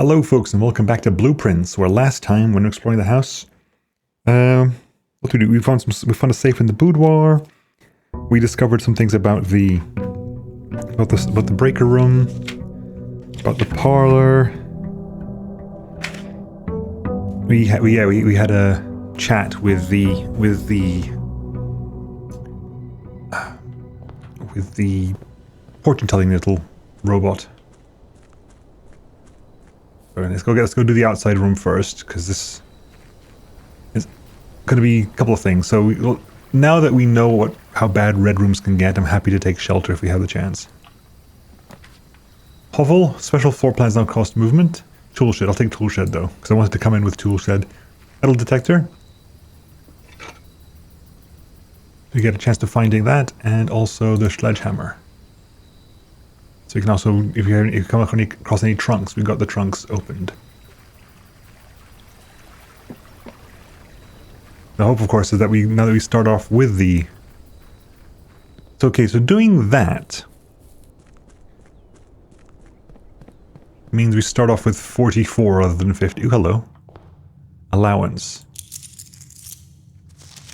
Hello folks and welcome back to Blueprints, where last time when exploring the house, what did we do? We found a safe in the boudoir. We discovered some things about the breaker room, about the parlor. We had a chat with the fortune-telling little robot. Let's go do the outside room first, because this is going to be a couple of things. So now that we know how bad red rooms can get, I'm happy to take shelter if we have the chance. Hovel, special floor plans now cost movement. Toolshed, I'll take toolshed though, because I wanted to come in with toolshed. Metal detector. We get a chance to finding that, and also the sledgehammer. So you can also, if you come across any trunks, we've got the trunks opened. The hope, of course, is that now that we start off with the... It's okay, so doing that means we start off with 44 rather than 50. Ooh, hello. Allowance.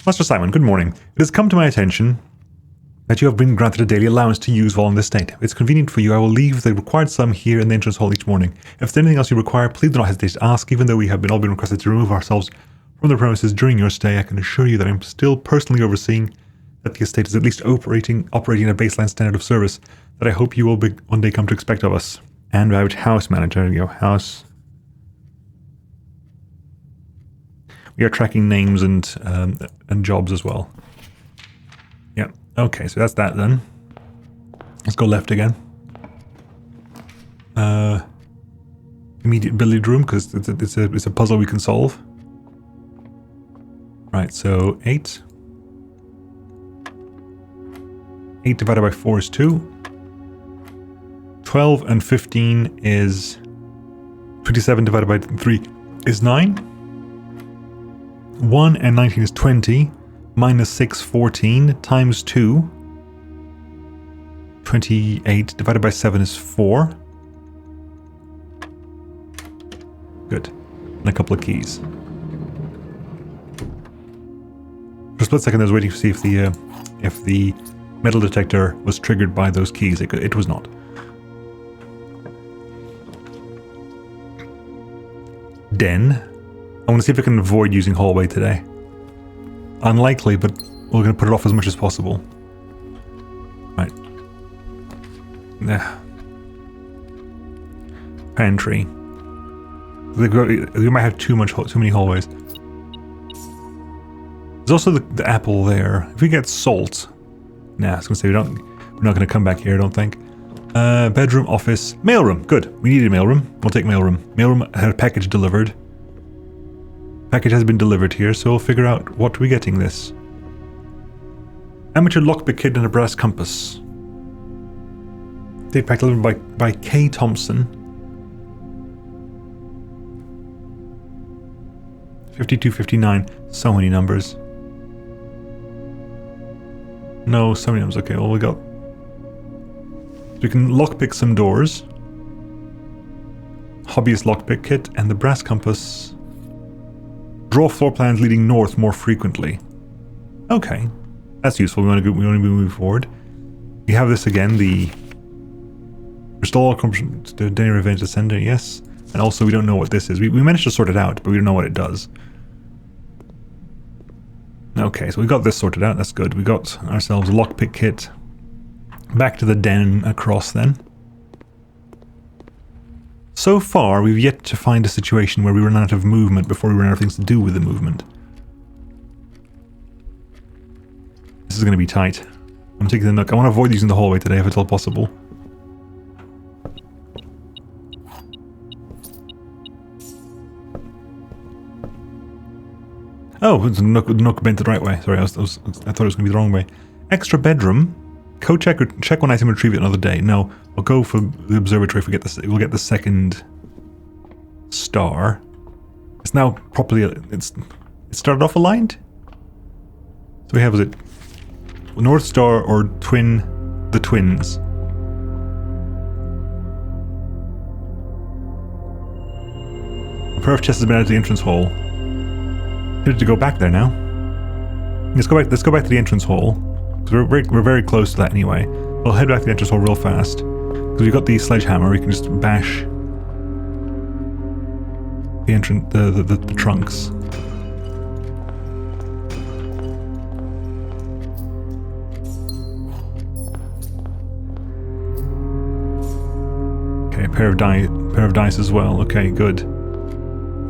Master Simon, good morning. It has come to my attention that you have been granted a daily allowance to use while on this state. If it's convenient for you, I will leave the required sum here in the entrance hall each morning. If there's anything else you require, please do not hesitate to ask. Even though we have all been requested to remove ourselves from the premises during your stay, I can assure you that I'm still personally overseeing that the estate is at least operating at a baseline standard of service that I hope you will one day come to expect of us. And about house manager, there we go, house. We are tracking names and jobs as well. Yeah. Okay, so that's that then. Let's go left again. Immediate billiard room, because it's a puzzle we can solve. Right, so 8. 8 divided by 4 is 2. 12 and 15 is... 27 divided by 3 is 9. 1 and 19 is 20. Minus 6, 14, times 2, 28, divided by 7 is 4. Good. And a couple of keys. For a split second I was waiting to see if the metal detector was triggered by those keys. It was not. Den. I want to see if I can avoid using hallway today. Unlikely, but we're going to put it off as much as possible. Right. Pantry. We might have too many hallways. There's also the apple there. If we get salt... Nah, I was going to say we're not going to come back here, I don't think. Bedroom, office, mailroom. Good. We needed a mailroom. We'll take mailroom. Mailroom had a package delivered. Package has been delivered here, so we'll figure out what we're getting this. Amateur lockpick kit and a brass compass. Date pack delivered by K. Thompson. 5259. So many numbers. No, so many numbers. Okay, well we got... So we can lockpick some doors. Hobbyist lockpick kit and the brass compass. Draw floor plans leading north more frequently. Okay, that's useful. We want to move forward. We have this again. The restore the daily revenge ascender. Yes, and also we don't know what this is. We managed to sort it out, but we don't know what it does. Okay, so we got this sorted out. That's good. We got ourselves a lockpick kit. Back to the den across then. So far, we've yet to find a situation where we run out of movement before we run out of things to do with the movement. This is going to be tight. I'm taking the nook. I want to avoid using the hallway today if at all possible. Oh, the nook bent the right way. Sorry, I thought it was going to be the wrong way. Extra bedroom. Code check or check one item and retrieve it another day. No, we'll go for the observatory if we'll get the second star. It's now properly... It started off aligned? So we have, is it North Star or the twins? perf chest has been added to the entrance hall. Need to go back there now. Let's go back to the entrance hall. Because we're very close to that anyway. We'll head back to the entrance hall real fast. Because we've got the sledgehammer, we can just bash the entrance, the trunks. Okay, pair of dice as well. Okay, good.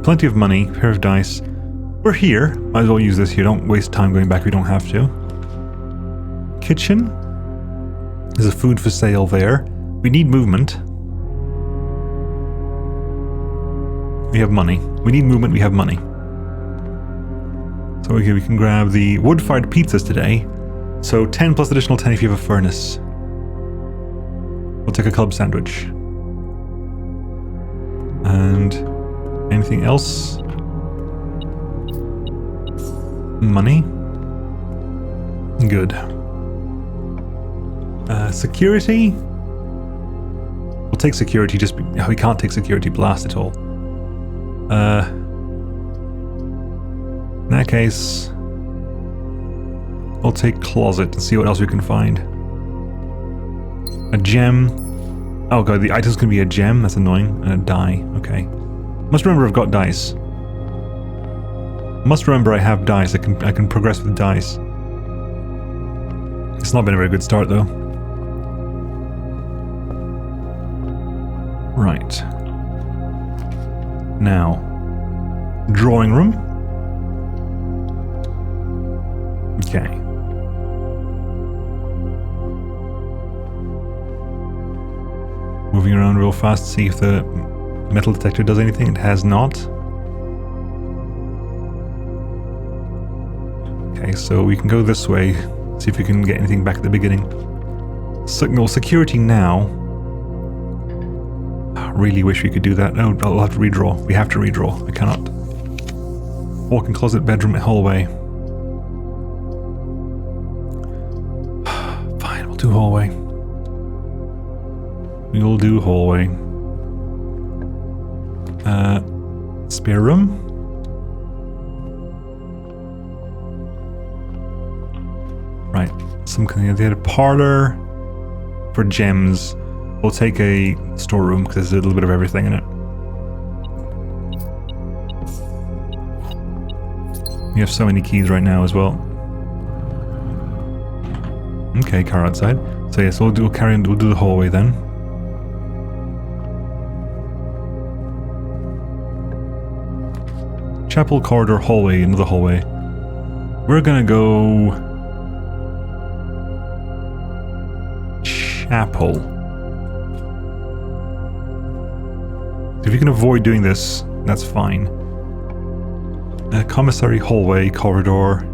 Plenty of money, pair of dice. We're here. Might as well use this here. Don't waste time going back if we don't have to. Kitchen. There's a food for sale there. We need movement. We have money. We need movement, we have money. So okay, we can grab the wood-fired pizzas today. So 10 plus additional 10 if you have a furnace. We'll take a club sandwich. And anything else? Money. Good. Security? We'll take security, we can't take security, blast it all. In that case, we'll take closet and see what else we can find. A gem. Oh god, the item's gonna be a gem, that's annoying. And a die, okay. Must remember I've got dice. Must remember I have dice, I can progress with dice. It's not been a very good start though. Right. Now, drawing room. Okay. Moving around real fast to see if the metal detector does anything. It has not. Okay, so we can go this way, see if we can get anything back at the beginning. Signal security now. Really wish we could do that. No, I'll have to redraw. We have to redraw. I cannot. Walk-in closet, bedroom, hallway. Fine, we'll do hallway. We will do hallway. Spare room? Right. Some kind of, they had a parlor for gems. We'll take a storeroom because there's a little bit of everything in it. You have so many keys right now as well. Okay, car outside. So yes, we'll do the hallway then. Chapel, corridor, hallway, another hallway. We're gonna go chapel. If you can avoid doing this, that's fine. Commissary, hallway, corridor.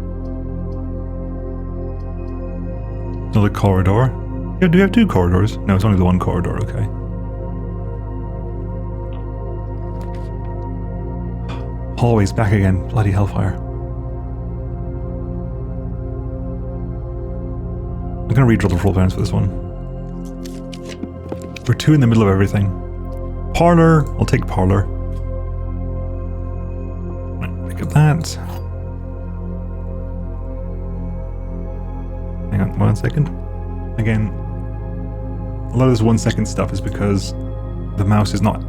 Another corridor. Yeah, do we have two corridors? No, it's only the one corridor, okay. Hallway's back again, bloody hellfire. I'm gonna redraw the floor plans for this one. We're two in the middle of everything. Parlor, I'll take parlor. Look at that. Hang on 1 second. Again, a lot of this 1 second stuff is because the mouse is not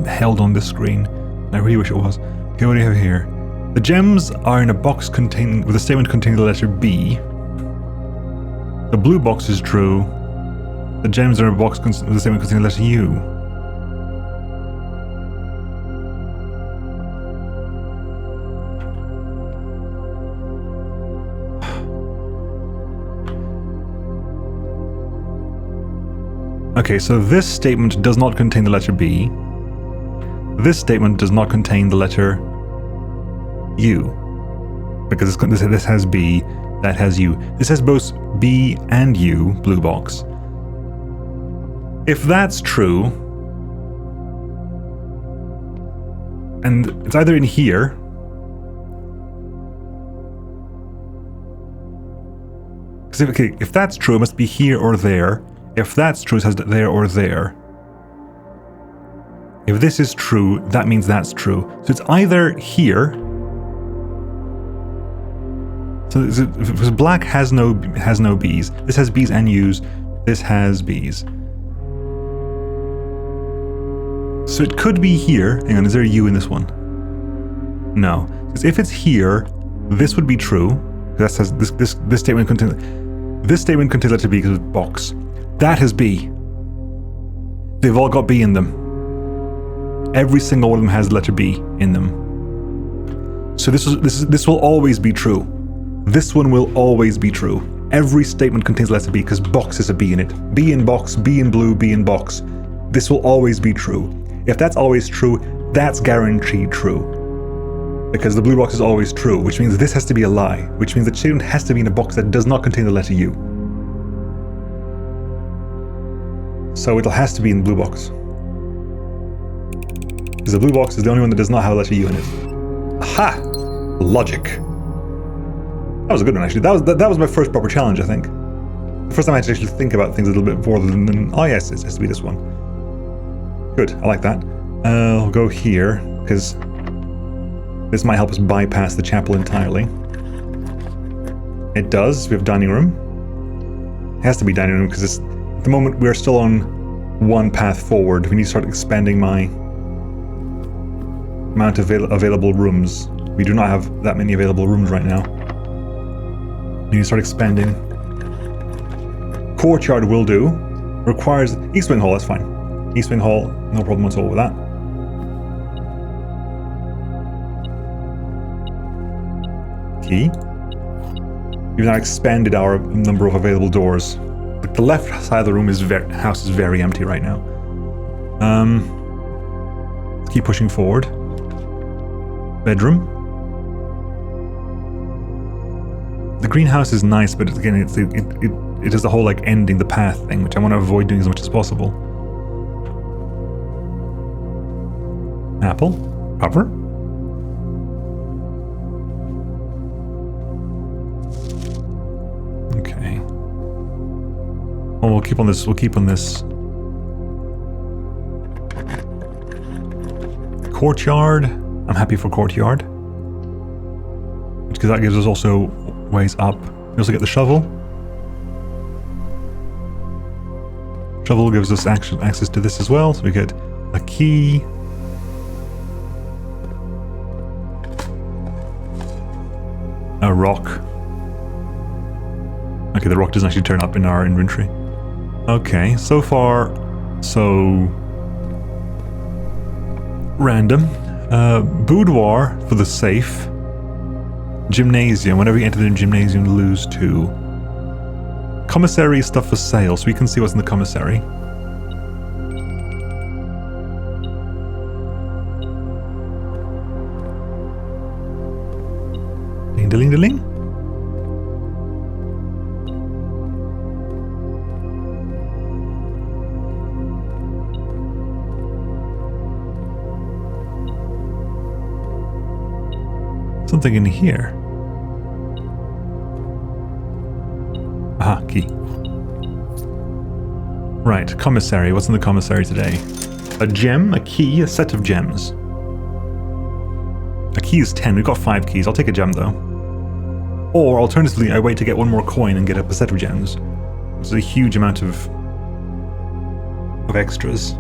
held on this screen. I really wish it was. Okay, what do you have here? The gems are in a box with a statement containing the letter B. The blue box is true. The gems are in a box with a statement containing the letter U. Okay, so this statement does not contain the letter B. This statement does not contain the letter U. Because this has B, that has U. This has both B and U, blue box. If that's true, and it's either in here, because if that's true, it must be here or there. If that's true, it has there or there. If this is true, that means that's true. So it's either here. So because black has no B's. This has B's and U's. This has B's. So it could be here. Hang on, is there a U in this one? No. Because if it's here, this would be true. That says this statement contains letter B because it's box. That has B. They've all got B in them. Every single one of them has letter B in them. So this will always be true. This one will always be true. Every statement contains letter B because box is a B in it. B in box, B in blue, B in box. This will always be true. If that's always true, that's guaranteed true. Because the blue box is always true, which means this has to be a lie, which means the statement has to be in a box that does not contain the letter U. So it has to be in the blue box. Because the blue box is the only one that does not have a letter U in it. Aha! Logic. That was a good one, actually. That was my first proper challenge, I think. The first time I had to actually think about things a little bit more than oh yes, it has to be this one. Good, I like that. I'll go here, because this might help us bypass the chapel entirely. It does. We have dining room. It has to be dining room, because at the moment we're still on one path forward. We need to start expanding my amount of available rooms. We do not have that many available rooms right now. We need to start expanding. Courtyard will do. Requires East Wing Hall, that's fine. East Wing Hall, no problem at all with that. Key. We've now expanded our number of available doors. But the left side of the room house is very empty right now. Let's keep pushing forward. Bedroom. The greenhouse is nice, but again, it has the whole like ending the path thing, which I want to avoid doing as much as possible. Apple. Cover. Okay. Well, we'll keep on this. We'll keep on this. Courtyard. I'm happy for courtyard. Because that gives us also ways up. We also get the shovel. Shovel gives us access to this as well, so we get a key. A rock. Okay, the rock doesn't actually turn up in our inventory. Okay, so far, so random. Boudoir for the safe. Gymnasium. Whenever you enter the gymnasium, lose 2. Commissary is stuff for sale, so we can see what's in the commissary. Ding-a-ling-a-ling. Something in here. Aha, key. Right, commissary. What's in the commissary today? A gem, a key, a set of gems. A key is 10. We've got 5 keys. I'll take a gem, though. Or, alternatively, I wait to get one more coin and get up a set of gems. Which is a huge amount of extras.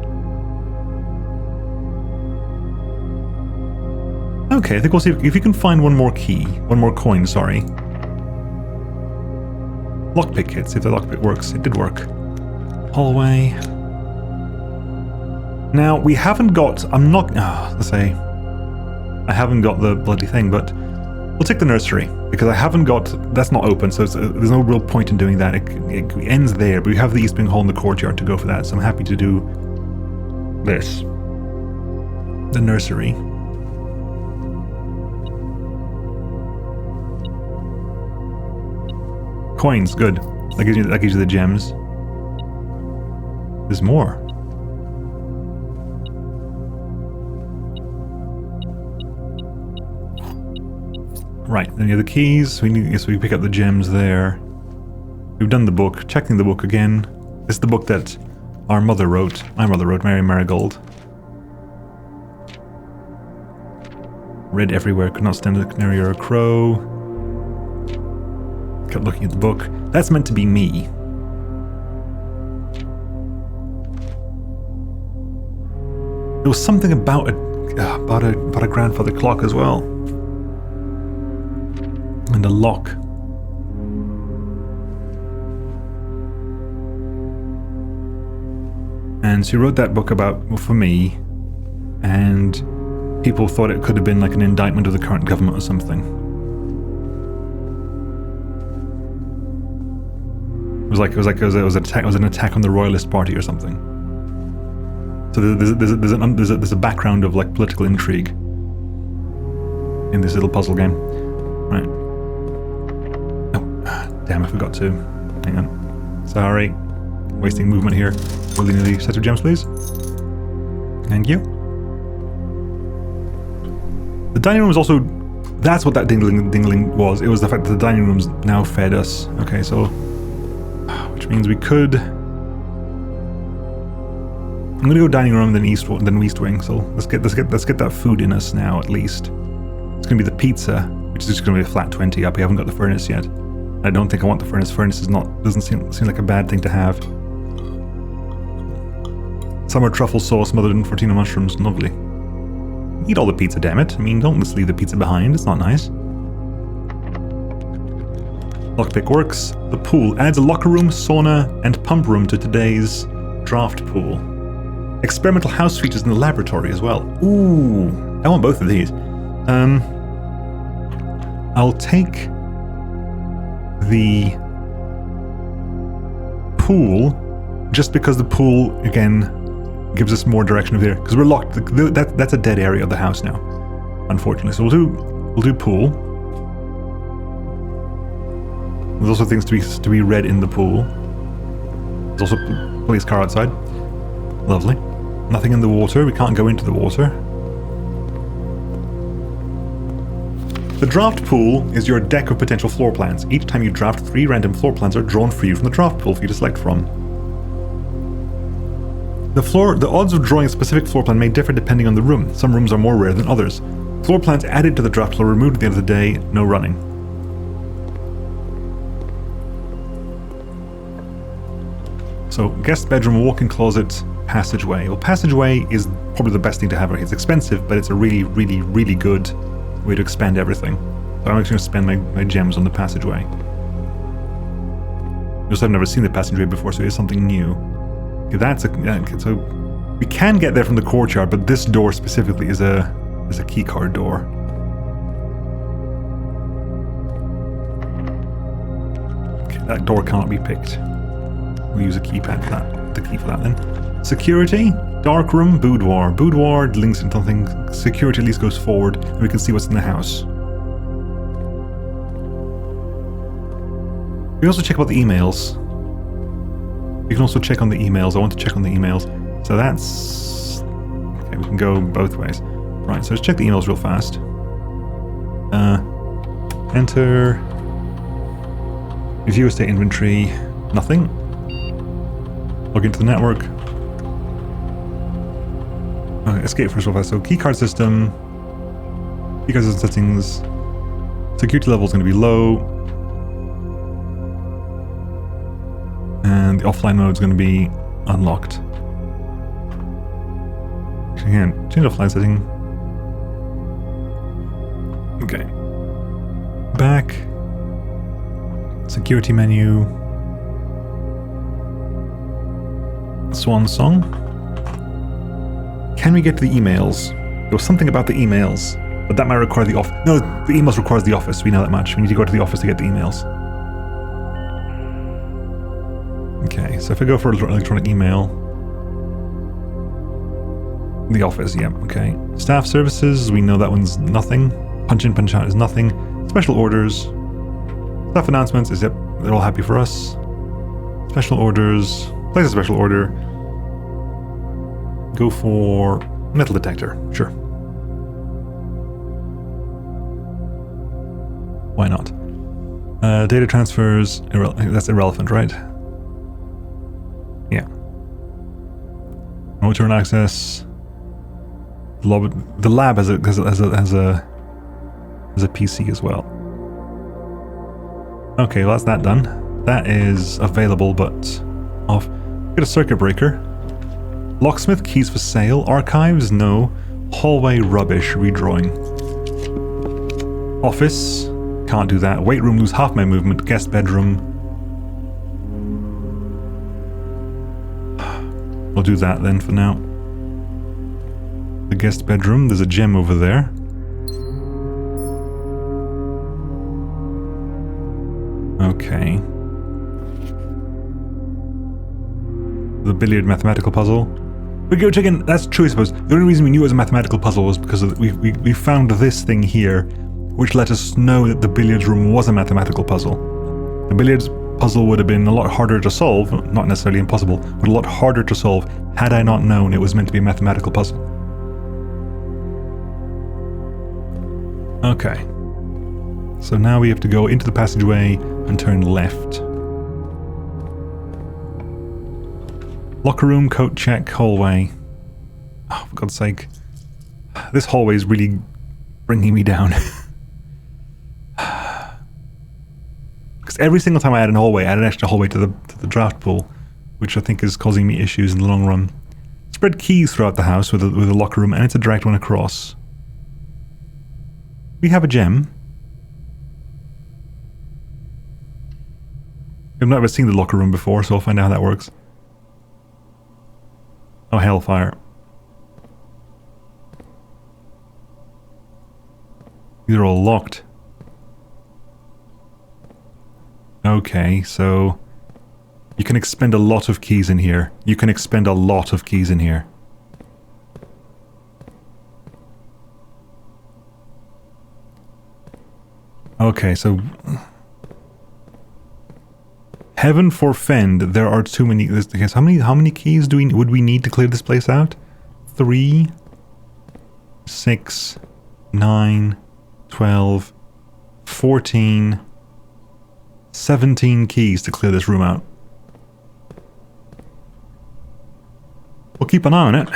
Okay, I think we'll see if you can find one more key. One more coin, sorry. Lockpick kit, see if the lockpick works. It did work. Hallway. Now, we haven't got... let's say... I haven't got the bloody thing, but... We'll take the nursery, because I haven't got... That's not open, so there's no real point in doing that. It ends there, but we have the East Wing Hall in the courtyard to go for that, so I'm happy to do... this. The nursery. Coins, good. That gives you the gems. There's more. Right, then you have the keys. We pick up the gems there. We've done the book. Checking the book again. This is the book that our mother wrote. My mother wrote, Mary Marigold. Red everywhere, could not stand a canary or a crow. Kept looking at the book. That's meant to be me. There was something about a grandfather clock as well. And a lock. And she wrote that book for me, and people thought it could have been like an indictment of the current government or something. It was an attack on the Royalist Party or something. So there's a background of like political intrigue in this little puzzle game, right? Oh, damn! I forgot to. Hang on. Sorry, wasting movement here. Willy-nilly set of gems, please. Thank you. The dining room is also. That's what that dingling was. It was the fact that the dining room's now fed us. Okay, so which means we could. I'm gonna go dining room, then east wing. So let's get that food in us now at least. It's gonna be the pizza, which is just gonna be a flat 20 up. We haven't got the furnace yet. I don't think I want the furnace. Furnace doesn't seem like a bad thing to have. Summer truffle sauce smothered in Fortuna mushrooms, lovely. Eat all the pizza, damn it! I mean, don't just leave the pizza behind. It's not nice. Lockpick works. The pool adds a locker room, sauna, and pump room to today's draft pool. Experimental house features in the laboratory as well. Ooh, I want both of these. I'll take the pool just because the pool again gives us more direction of here because we're locked. That's a dead area of the house now, unfortunately. So we'll do pool. There's also things to be read in the pool. There's also a police car outside. Lovely. Nothing in the water. We can't go into the water. The draft pool is your deck of potential floor plans. Each time you draft, 3 random floor plans are drawn for you from the draft pool for you to select from. The odds of drawing a specific floor plan may differ depending on the room. Some rooms are more rare than others. Floor plans added to the draft pool are removed at the end of the day. No running. So, guest bedroom, walk-in closet, passageway. Well, passageway is probably the best thing to have right here. It's expensive, but it's a really, really, really good way to expand everything. So I'm actually going to spend my gems on the passageway. Just I've never seen the passageway before, so it is something new. Okay, so we can get there from the courtyard, but this door specifically is a keycard door. Okay, that door cannot be picked. We'll use a keypad for that. The key for that then. Security, dark room, boudoir. Boudoir links into something. Security at least goes forward, and we can see what's in the house. We can also check about the emails. We can also check on the emails. I want to check on the emails. So that's... Okay, we can go both ways. Right, so let's check the emails real fast. Enter. Review estate inventory. Nothing. Log into the network. Okay, escape first real fast. So keycard system. Keycard system settings. Security level is going to be low. And the offline mode is going to be unlocked. Actually, again, change offline setting. Okay. Back. Security menu. Swan song. Can we get to the emails? There was something about the emails, but that might require the office. No, the emails requires the office. We know that much. We need to go to the office to get the emails. Okay, so if I go for electronic email, the office, yeah, okay. Staff services, we know that one's nothing. Punch in, punch out is nothing. Special orders. Staff announcements is, yep, they're all happy for us. Special orders. Place a special order. Go for metal detector, sure. Why not? Data transfers, that's irrelevant, right? Yeah. Remote turn access. The lab has a There's a PC as well. Okay, well that's that done. That is available, but off. Get a circuit breaker. Locksmith, keys for sale. Archives, no. Hallway, rubbish, redrawing. Office, can't do that. Weight room, lose half my movement. Guest bedroom. We'll do that then for now. The guest bedroom, there's a gem over there. Okay. The billiard mathematical puzzle. We go check in. That's true, I suppose. The only reason we knew it was a mathematical puzzle was because we found this thing here, which let us know that the billiards room was a mathematical puzzle. The billiards puzzle would have been a lot harder to solve, not necessarily impossible, but a lot harder to solve had I not known it was meant to be a mathematical puzzle. Okay. So now we have to go into the passageway and turn left. Locker room, coat check, hallway. Oh, for God's sake. This hallway is really bringing me down. Because every single time I add an hallway, I add an extra hallway to the draft pool, which I think is causing me issues in the long run. Spread keys throughout the house with a locker room, and it's a direct one across. We have a gem. I've never seen the locker room before, so I'll find out how that works. Oh, hellfire. These are all locked. Okay, so you can expend a lot of keys in here. You can expend a lot of keys in here. Okay, so heaven forfend, there are too many. Okay, so how many keys would we need to clear this place out? 3, 6, 9, 12, 14, 17 keys to clear this room out. We'll keep an eye on it.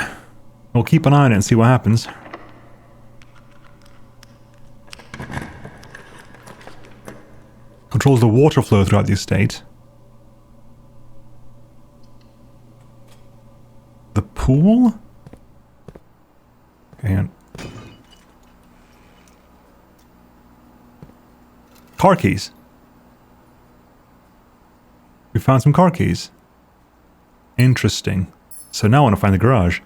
We'll keep an eye on it and see what happens. Controls the water flow throughout the estate. The pool? Okay, hang on. Car keys. We found some car keys. Interesting. So now I want to find the garage.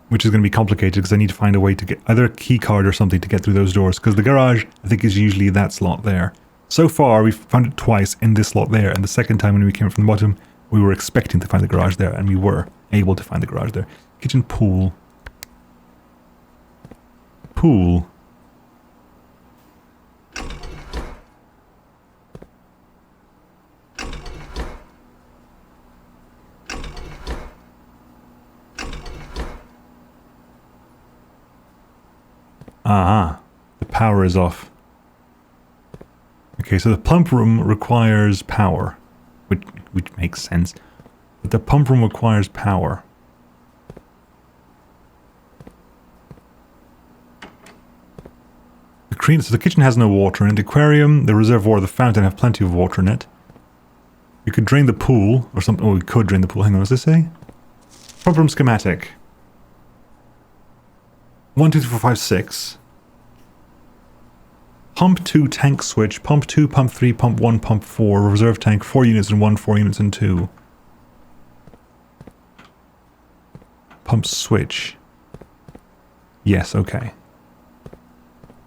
Which is going to be complicated because I need to find a way to get either a key card or something to get through those doors. Because the garage, I think, is usually that slot there. So far, we've found it twice in this slot there. And the second time when we came from the bottom, we were expecting to find the garage there. And we were able to find the garage there. Kitchen, pool. Pool. Ah, the power is off. Okay, so the pump room requires power, which makes sense. But the pump room requires power. So the kitchen has no water in it. The aquarium, the reservoir, the fountain have plenty of water in it. We could drain the pool or something. Oh, we could drain the pool. Hang on, what's this say? Pump room schematic. 1, 2, 3, 4, 5, 6. Pump 2, tank switch. Pump 2, pump 3, pump 1, pump 4. Reserve tank, 4 units in 1, 4 units in 2. Pump switch. Yes, okay.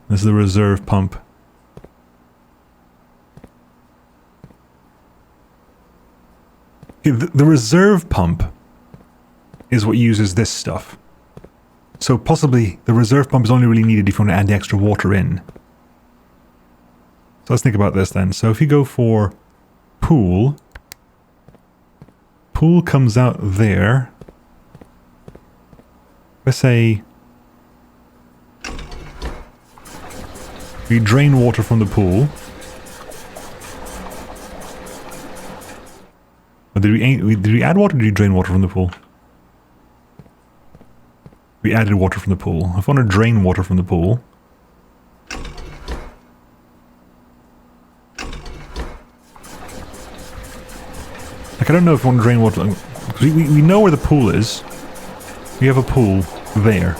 This is the reserve pump. Okay, the reserve pump is what uses this stuff. So possibly the reserve pump is only really needed if you want to add the extra water in. So let's think about this then. So if you go for pool, pool comes out there. Let's say we drain water from the pool. Or did we add water or did we drain water from the pool? We added water from the pool. If I want to drain water from the pool, Like, I don't know if we want to drain water. We know where the pool is. We have a pool there.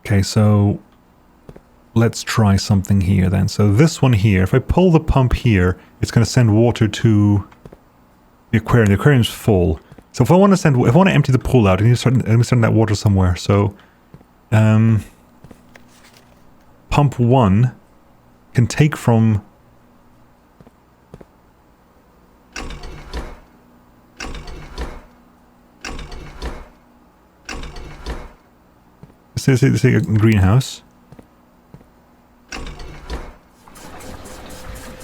Okay, so let's try something here then. So this one here, if I pull the pump here, it's going to send water to the aquarium. The aquarium's full. So if I want to empty the pool out, I need to send that water somewhere. So pump 1 can take from let's say a greenhouse.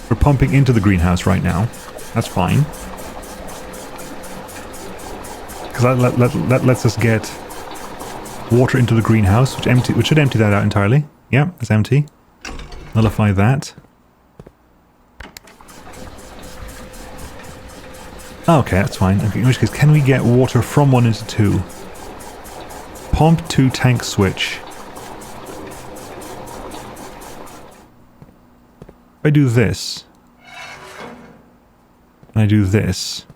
We're pumping into the greenhouse right now. That's fine. Because that lets us get water into the greenhouse, which should empty that out entirely. Yeah, it's empty. Nullify that. Okay, that's fine. Okay, in which case, can we get water from 1 into 2? Pump 2 tank switch. If I do this, and I do this,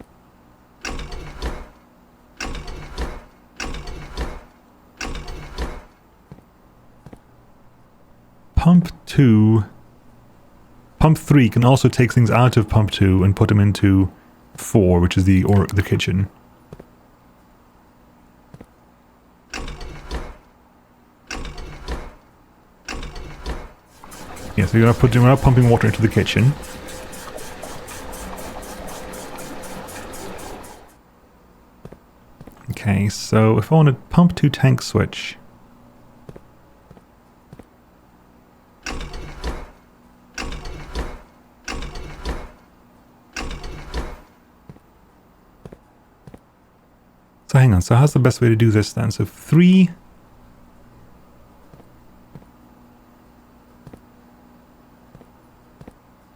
pump 3 can also take things out of pump 2 and put them into 4, which is the kitchen. Yeah, so we're not pumping water into the kitchen. Okay, so if I want to pump 2 tank switch. So hang on, so how's the best way to do this then? So 3...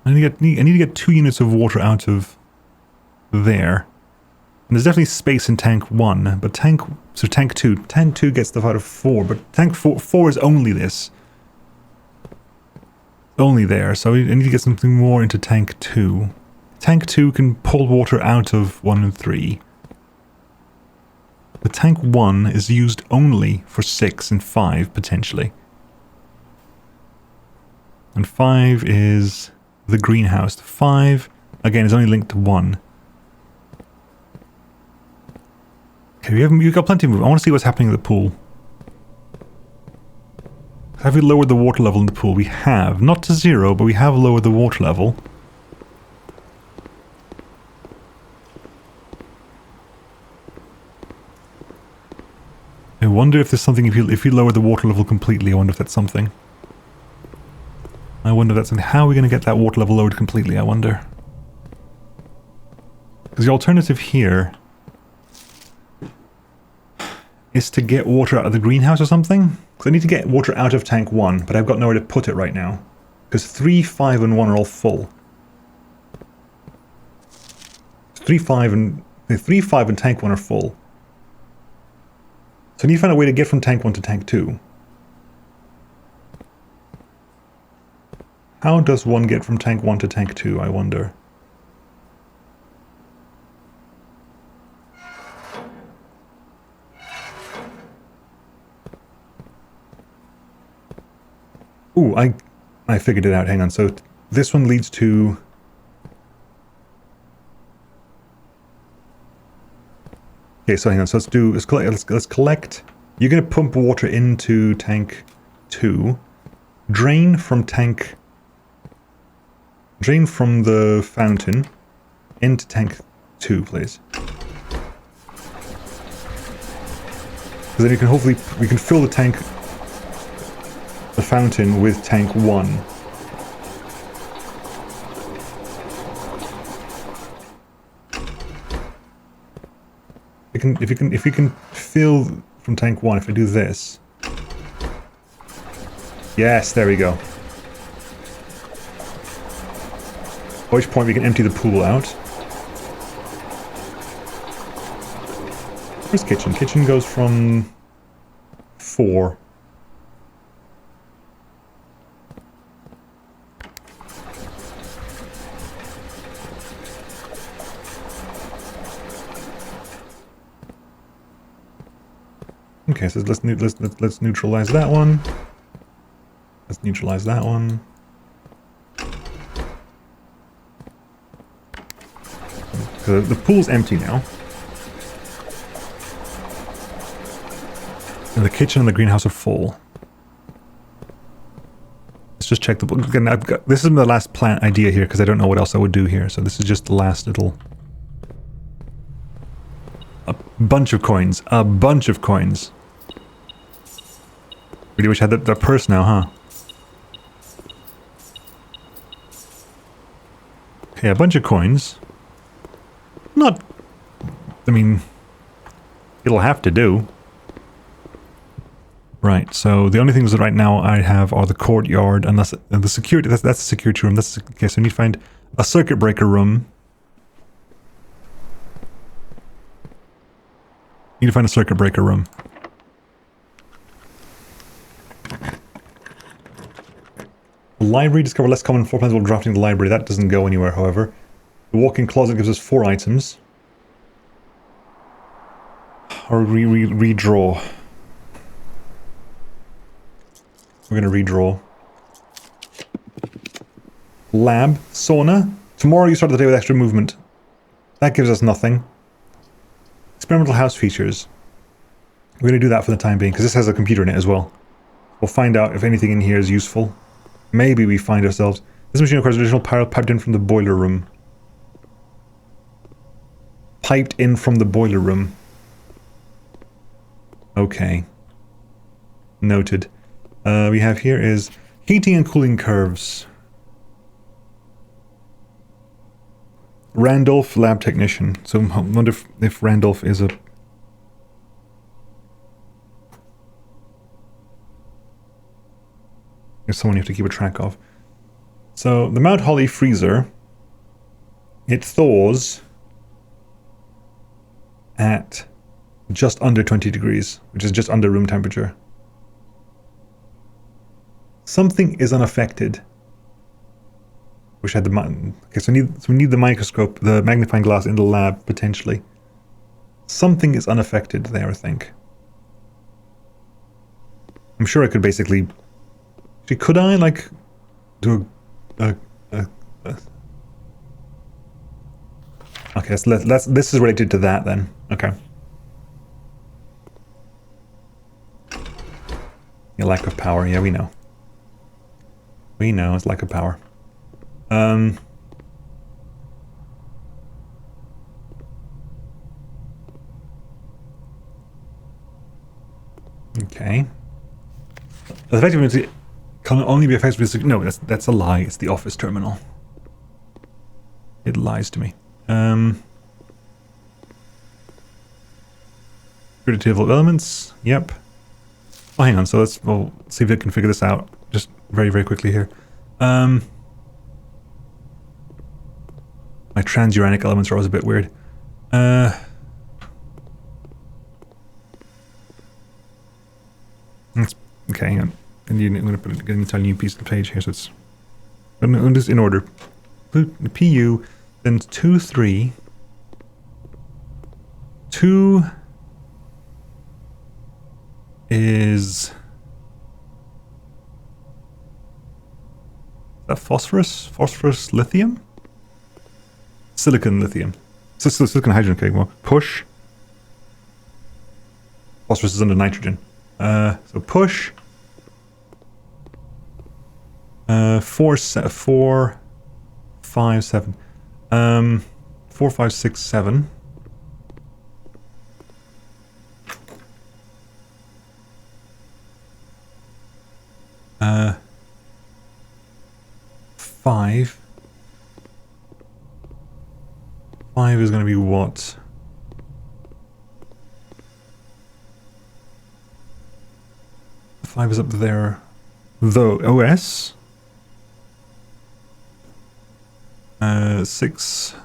I need to get 2 units of water out of there. And there's definitely space in tank 1, but tank 2. Tank 2 gets stuff out of 4, but tank 4 is only this. Only there, so I need to get something more into tank 2. Tank 2 can pull water out of 1 and 3. But tank 1 is used only for 6 and 5, potentially. And 5 is the greenhouse. 5, again, is only linked to 1. Okay, we've got plenty of room. I want to see what's happening at the pool. Have we lowered the water level in the pool? We have. Not to 0, but we have lowered the water level. I wonder if there's something, if you lower the water level completely, I wonder if that's something. I wonder if that's something. How are we going to get that water level lowered completely, I wonder? Because the alternative here is to get water out of the greenhouse or something. Because I need to get water out of tank 1, but I've got nowhere to put it right now. Because 3, 5, and 1 are all full. 3, 5, and tank 1 are full. So I need to find a way to get from tank 1 to tank 2. How does one get from tank 1 to tank 2, I wonder? Ooh, I figured it out. Hang on. So this one leads to... Okay, so hang on. So let's collect. You're going to pump water into tank 2. Drain from the fountain into tank 2, please. Because then you can we can fill the fountain with tank 1. If you can fill from tank 1, if I do this. Yes, there we go. At which point we can empty the pool out. Where's kitchen? Kitchen goes from 4. Okay, so let's neutralize that one. Let's neutralize that one. So the pool's empty now. And the kitchen and the greenhouse are full. Let's just check the book. Again, this is the last plant idea here because I don't know what else I would do here. So this is just the last little... A bunch of coins. A bunch of coins. Really wish I had that purse now, huh? Okay, a bunch of coins. Not... I mean... It'll have to do. Right, so the only things that right now I have are the courtyard, and that's the security. That's the security room. That's okay. So we need to find a circuit breaker room. Need to find a circuit breaker room. The library, discover less common floor plans while drafting the library. That doesn't go anywhere, however. The walk-in closet gives us 4 items. Or redraw. We're going to redraw. Lab. Sauna. Tomorrow you start the day with extra movement. That gives us nothing. Experimental house features. We're going to do that for the time being, because this has a computer in it as well. We'll find out if anything in here is useful. Maybe we find ourselves... This machine requires additional power piped in from the boiler room. Piped in from the boiler room. Okay. Noted. We have here is heating and cooling curves. Randolph, lab technician. So I wonder if Randolph is a... There's someone you have to keep a track of. So the Mount Holly freezer, it thaws at just under 20 degrees, which is just under room temperature. Something is unaffected. Wish I had the... Okay, so we need the microscope, the magnifying glass in the lab, potentially. Something is unaffected there, I think. I'm sure I could basically... Actually, could I, like, do a... Okay, so this is related to that, then. Okay. Yeah, lack of power, yeah, we know. We know it's lack of power. Okay. Effectively, it can only be effective with... No, that's a lie. It's the office terminal. It lies to me. Creative elements. Yep. Oh, hang on. So we'll see if I can figure this out. Just very, very quickly here. My transuranic elements are always a bit weird. Okay, hang on. And I'm going to put it into a new piece of the page here, so it's... Just in order. PU, then 2, 3. 2 is... that phosphorus? Phosphorus lithium? Silicon lithium. Silicon hydrogen, okay, well, push. Phosphorus is under nitrogen. So push. 4, 5, 7. 4, 5, 6, 7. Five. 5 is going to be what? Five is up there. Though OS. 6.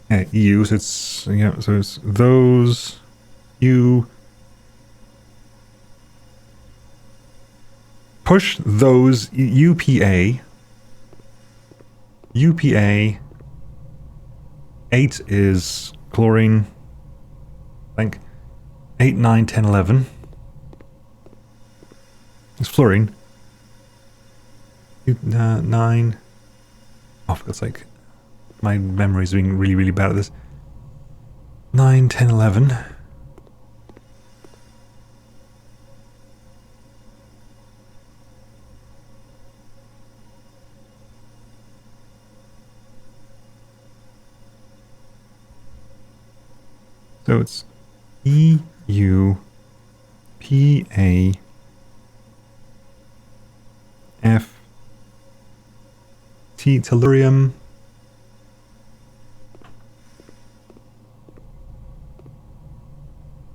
Yeah, EU, so it's, yeah, so it's those, you, push those, UPA, UPA. 8 is chlorine. I think 8, 9, 10, 11. It's fluorine. 9. Oh, for God's sake. My memory's being really, really bad at this. 9, 10, 11. So it's EUPA tellurium.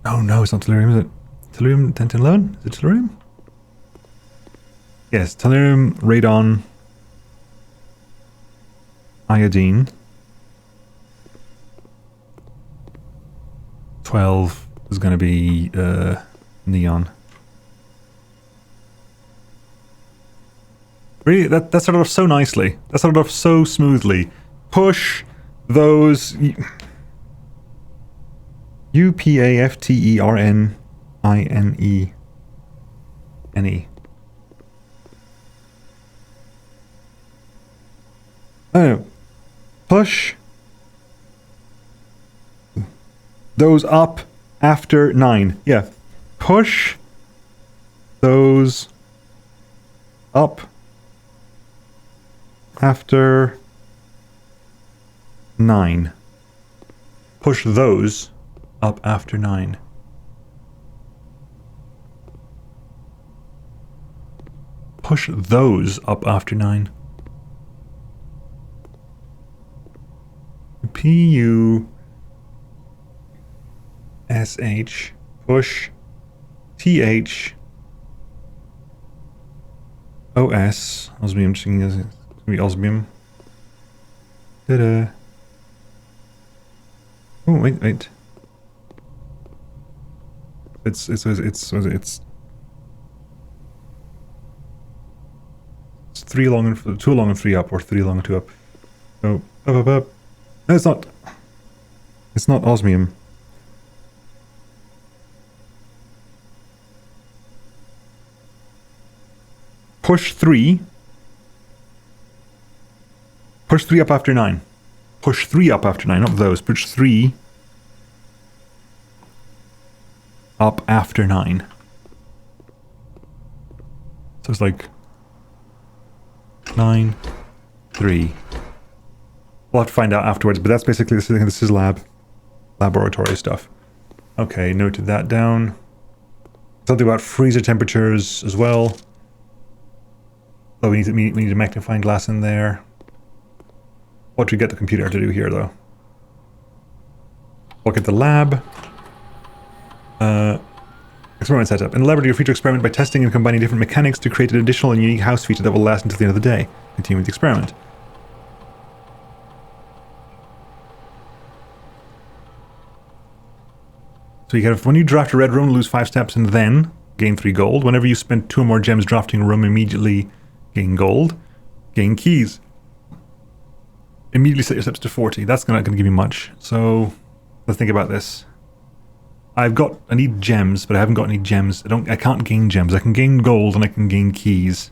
Oh no, it's not tellurium, is it? Tellurium 10 to 11? Is it tellurium? Yes, tellurium, radon, iodine. 12 is going to be neon. Really, that started off so nicely. That started off so smoothly. Push those UPAFTERNINE. Oh, push those up after 9. Yeah. Push those up after 9. Push those up after 9. Push those up after 9. PUSH. Push. TH. OS. Osmium. It's going to be osmium. Ta-da. Oh, wait. It's 3 long and 2 long and 3 up, or 3 long and 2 up. So up. No, it's not. It's not osmium. Push 3. Push 3 up after 9. Push 3 up after 9, not those. Push 3 up after 9. So it's like 9, 3. We'll have to find out afterwards, but that's basically this is laboratory stuff. Okay, noted that down. Something about freezer temperatures as well. Oh, we need a magnifying glass in there. What do we get the computer to do here, though? Look at the lab. Experiment setup. In the laboratory, your future experiment by testing and combining different mechanics to create an additional and unique house feature that will last until the end of the day. Continue with the experiment. So you get, when you draft a red room, lose 5 steps and then gain 3 gold. Whenever you spend 2 or more gems drafting a room, immediately gain gold. Gain keys. Immediately set your steps to 40. That's not going to give you much. So let's think about this. I need gems, but I haven't got any gems. I can't gain gems. I can gain gold and I can gain keys.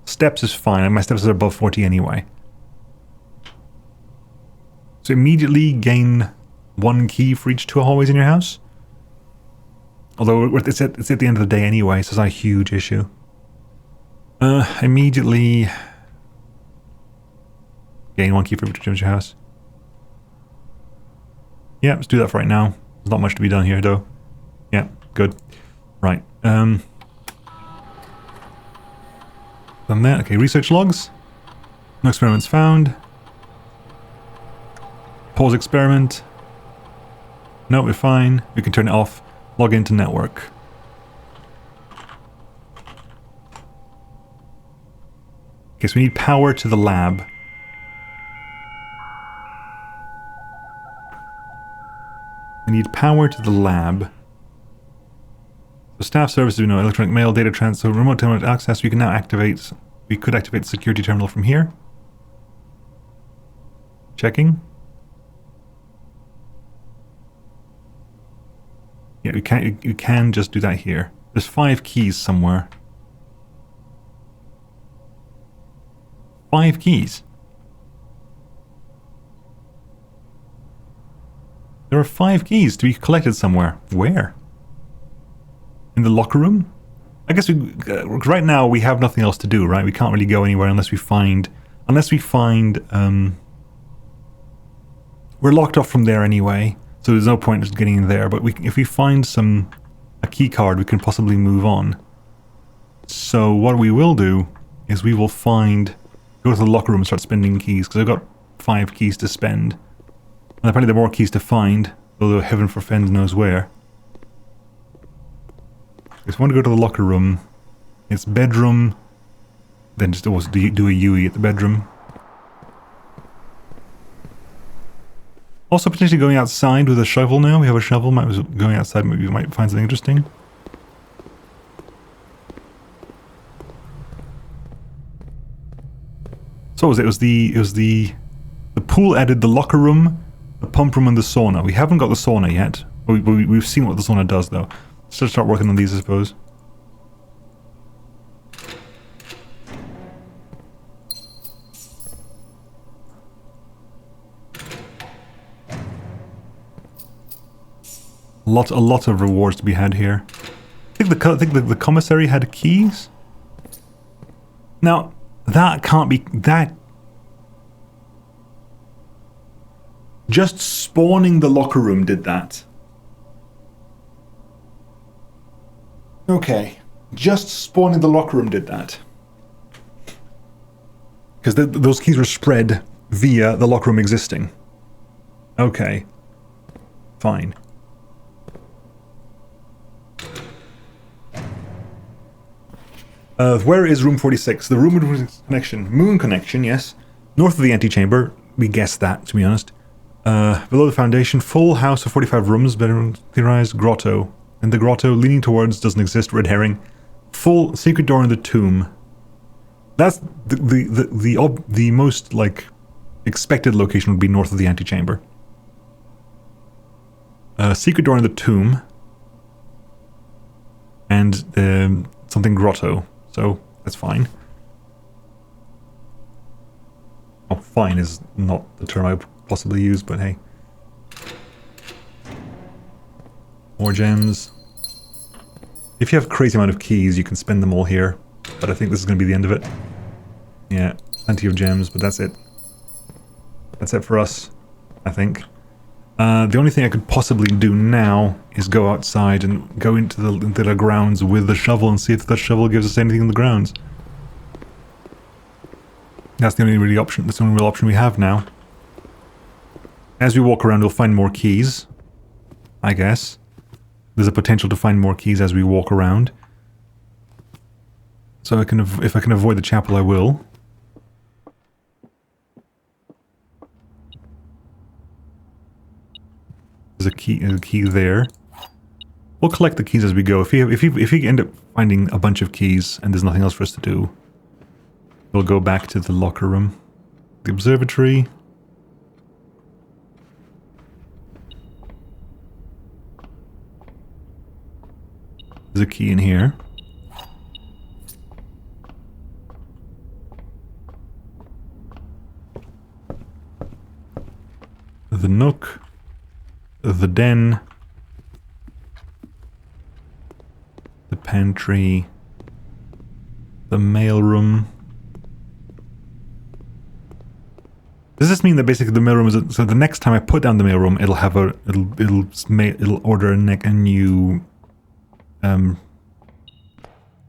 Steps is fine. My steps are above 40 anyway. So immediately gain 1 key for each 2 hallways in your house. Although it's at the end of the day anyway, so it's not a huge issue. Immediately gain 1 key for each gym in your house. Yeah, let's do that for right now. There's not much to be done here, though. Yeah, good. Right. Done that. Okay, research logs. No experiments found. Pause experiment. No, we're fine. We can turn it off. Log into network. Okay, so we need power to the lab. We need power to the lab. So staff services, we know electronic mail, data transfer, remote terminal access. We can now activate. We could activate the security terminal from here. Checking. Yeah, you can just do that here. There's 5 keys somewhere. 5 keys. There are 5 keys to be collected somewhere. Where? In the locker room? I guess right now we have nothing else to do, right? We can't really go anywhere unless we find... we're locked off from there anyway, so there's no point just getting in there. But if we find a key card, we can possibly move on. So what we will do is we will go to the locker room and start spending keys, because I've got 5 keys to spend. And apparently there are more keys to find, although heaven forfend knows where. If you want to go to the locker room, it's bedroom, then just always do a UE at the bedroom. Also potentially going outside with a shovel now. We have a shovel, going outside, maybe we might find something interesting. So what was it? It was the pool added the locker room, the pump room and the sauna. We haven't got the sauna yet. We've seen what the sauna does though. Let's start working on these, I suppose. A lot of rewards to be had here. I think the commissary had keys. Now that can't be that. Just spawning the locker room did that. Okay, just spawning the locker room did that. Because those keys were spread via the locker room existing. Okay, fine. Where is room 46? The room with connection. Moon connection, yes. North of the antechamber. We guessed that, to be honest. Below the foundation, full house of 45 rooms, bedroom, theorized grotto. And the grotto leaning towards doesn't exist, red herring. Full secret door in the tomb. That's the most, like, expected location would be north of the antechamber. Secret door in the tomb. And something grotto. So, that's fine. Oh, fine is not the term I would possibly use, but hey. More gems. If you have a crazy amount of keys, you can spend them all here. But I think this is going to be the end of it. Yeah, plenty of gems, but that's it. That's it for us, I think. The only thing I could possibly do now is go outside and go into the grounds with the shovel and see if that shovel gives us anything in the grounds. That's the only real option. That's the only real option we have now. As we walk around, we'll find more keys, I guess. There's a potential to find more keys as we walk around. So if I can avoid the chapel, I will. There's a key there. We'll collect the keys as we go. If we end up finding a bunch of keys and there's nothing else for us to do, we'll go back to the locker room. The observatory. There's a key in here. The nook. The den. The pantry. The mailroom. Does this mean that basically the mailroom is so the next time I put down the mailroom, it'll have it'll order a new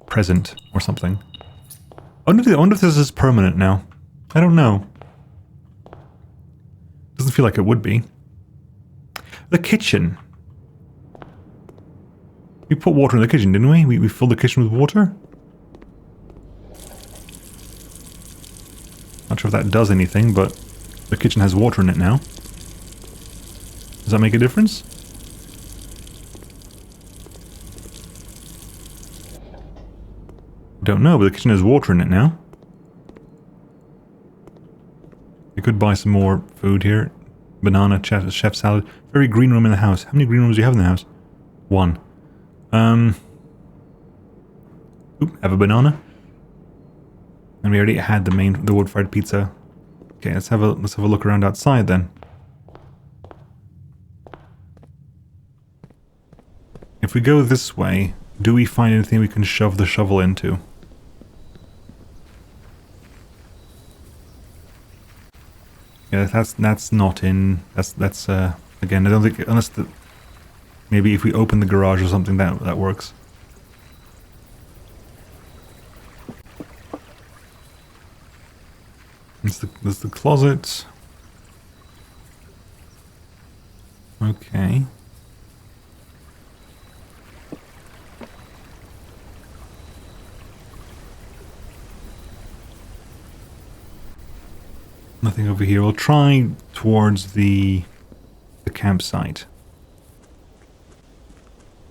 present or something? I wonder if this is permanent now. I don't know. Doesn't feel like it would be. The kitchen. We put water in the kitchen, didn't we? We filled the kitchen with water? Not sure if that does anything, but the kitchen has water in it now. Does that make a difference? Don't know, but the kitchen has water in it now. We could buy some more food here. Banana, chef salad. Very green room in the house. How many green rooms do you have in the house? 1. Have a banana. And we already had the wood-fired pizza. Okay, let's have a look around outside then. If we go this way, do we find anything we can shove the shovel into? Yeah, that's not in. That's again. I don't think unless maybe if we open the garage or something that works. There's the closet. Okay. Nothing over here. We'll try towards the campsite.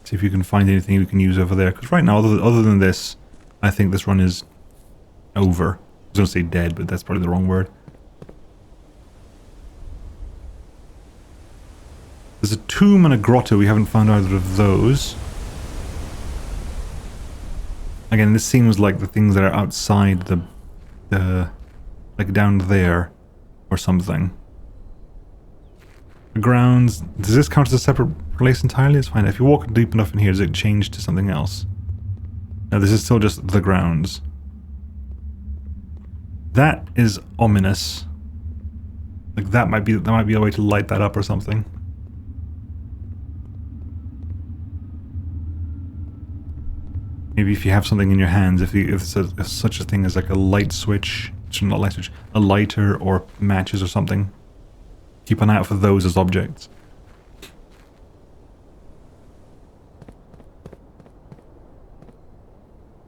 See if you can find anything we can use over there. Because right now, other than this, I think this run is over. I was going to say dead, but that's probably the wrong word. There's a tomb and a grotto. We haven't found either of those. Again, this seems like the things that are outside the like down there or something. The grounds. Does this count as a separate place entirely? It's fine. If you walk deep enough in here, does it change to something else? No, this is still just the grounds. That is ominous. Like that might be a way to light that up or something. Maybe if you have something in your hands, if such a thing as like a light switch, not light switch, a lighter or matches or something. Keep an eye out for those as objects.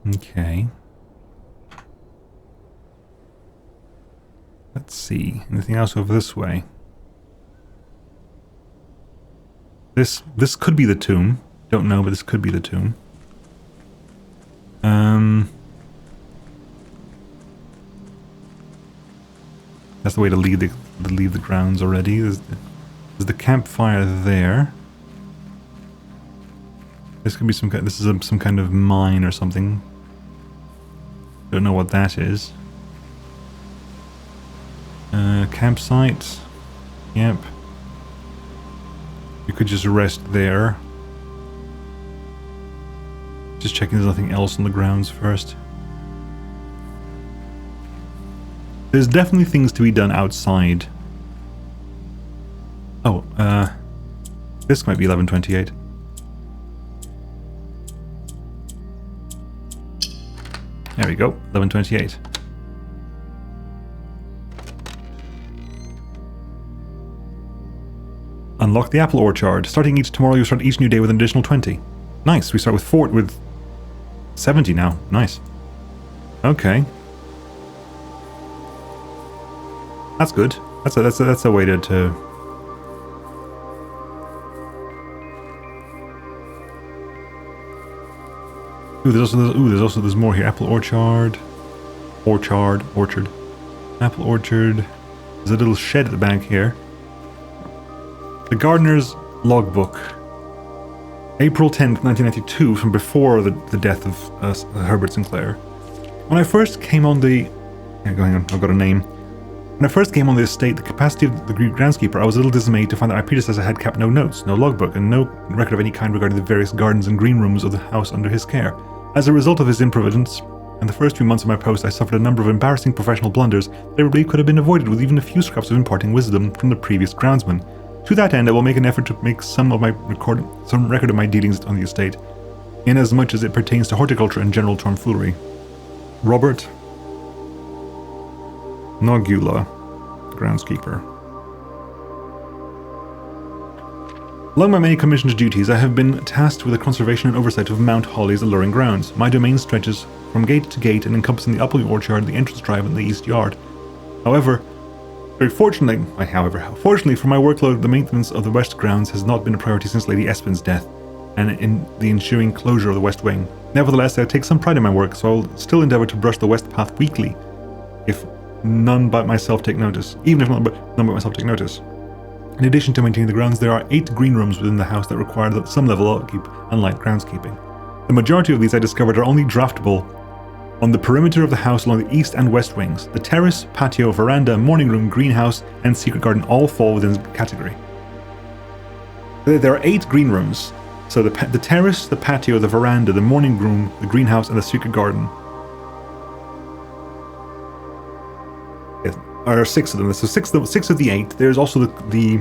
Okay. Let's see. Anything else over this way? This could be the tomb. Don't know, but this could be the tomb. That's the way to leave the grounds already. There's the campfire there. This could be some kind. This is some kind of mine or something. Don't know what that is. Campsite. Yep. You could just rest there. Just checking there's nothing else on the grounds first. There's definitely things to be done outside. Oh, this might be 1128. There we go, 1128. Unlock the apple orchard. Starting tomorrow, you start each new day with an additional 20. Nice. We start with 70 now. Nice. Okay. That's good. That's a way to. There's more here. Apple orchard. Apple orchard. There's a little shed at the back here. The gardener's logbook. April 10th, 1992, from before the death of Herbert Sinclair. When I first came on the... hang on, I've got a name. When I first came on the estate, the capacity of the groundskeeper, I was a little dismayed to find that my predecessor had kept no notes, no logbook, and no record of any kind regarding the various gardens and green rooms of the house under his care. As a result of his improvidence, in the first few months of my post, I suffered a number of embarrassing professional blunders that I believe could have been avoided with even a few scraps of imparting wisdom from the previous groundsman. To that end, I will make an effort to make some record of my dealings on the estate, inasmuch as it pertains to horticulture and general tomfoolery. Robert Nogula, groundskeeper. Among my many commissioned duties, I have been tasked with the conservation and oversight of Mount Holly's alluring grounds. My domain stretches from gate to gate and encompassing the upper orchard, the entrance drive, and the east yard. Fortunately for my workload, the maintenance of the west grounds has not been a priority since Lady Espin's death, and in the ensuing closure of the west wing. Nevertheless, I take some pride in my work, so I will still endeavour to brush the west path weekly, if none but myself take notice. Even if none but myself take notice. In addition to maintaining the grounds, there are 8 green rooms within the house that require some level of upkeep and light groundskeeping. The majority of these I discovered are only draftable on the perimeter of the house along the east and west wings. The terrace, patio, veranda, morning room, greenhouse, and secret garden all fall within this category. There are 8 green rooms. So the terrace, the patio, the veranda, the morning room, the greenhouse, and the secret garden. Yes, are 6 of them. So 6 of the 8. There's also the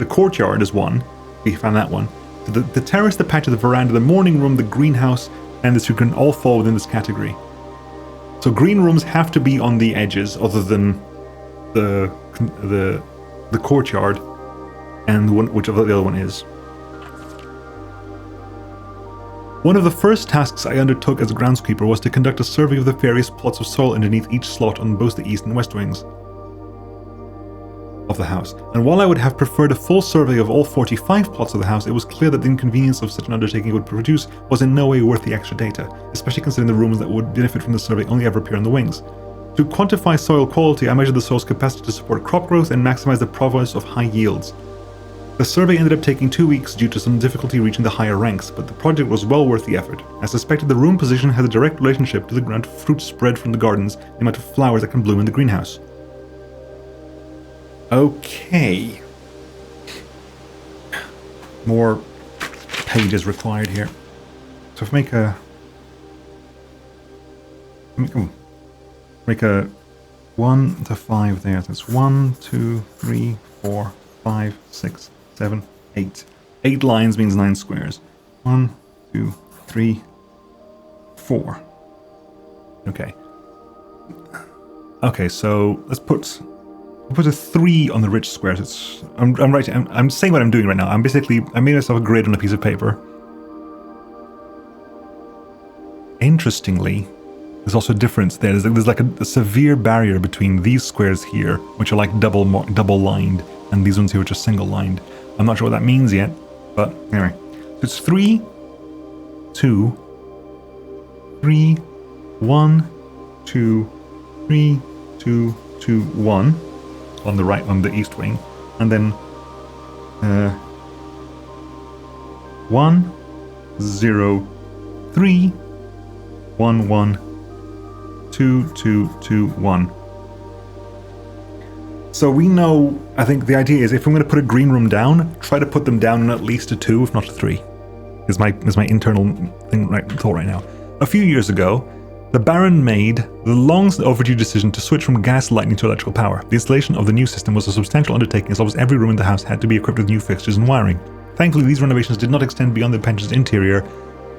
courtyard is one. We found that one. So the terrace, the patio, the veranda, the morning room, the greenhouse, and the secret garden all fall within this category. So green rooms have to be on the edges, other than the courtyard, and whichever the other one is. One of the first tasks I undertook as a groundskeeper was to conduct a survey of the various plots of soil underneath each slot on both the east and west wings of the house. And while I would have preferred a full survey of all 45 plots of the house, it was clear that the inconvenience of such an undertaking would produce was in no way worth the extra data, especially considering the rooms that would benefit from the survey only ever appear on the wings. To quantify soil quality, I measured the soil's capacity to support crop growth and maximize the promise of high yields. The survey ended up taking 2 weeks due to some difficulty reaching the higher ranks, but the project was well worth the effort. I suspected the room position has a direct relationship to the amount of fruit spread from the gardens, the amount of flowers that can bloom in the greenhouse. Okay. More pages required here. So if I make a 1 to 5 there. That's 1, 2, 3, 4, 5, 6, 7, 8. 8 lines means 9 squares. 1, 2, 3, 4. Okay. Okay, so let's put a 3 on the rich squares. I'm saying what I'm doing right now. I made myself a grid on a piece of paper. Interestingly, there's also a difference there. There's like a severe barrier between these squares here, which are like double lined, and these ones here, which are single lined. I'm not sure what that means yet, but anyway. So it's 3, 2, 3, 1, 2, 3, 2, 2, 1 on the right, on the east wing, and then 1, 0, 3, 1, 1, 2, 2, 2, 1. So we know, I think the idea is if I'm going to put a green room down, try to put them down in at least a 2, if not a 3. Is my internal thought right now. A few years ago, the Baron made the long overdue decision to switch from gas lighting to electrical power. The installation of the new system was a substantial undertaking, as almost every room in the house had to be equipped with new fixtures and wiring. Thankfully, these renovations did not extend beyond the pension's interior,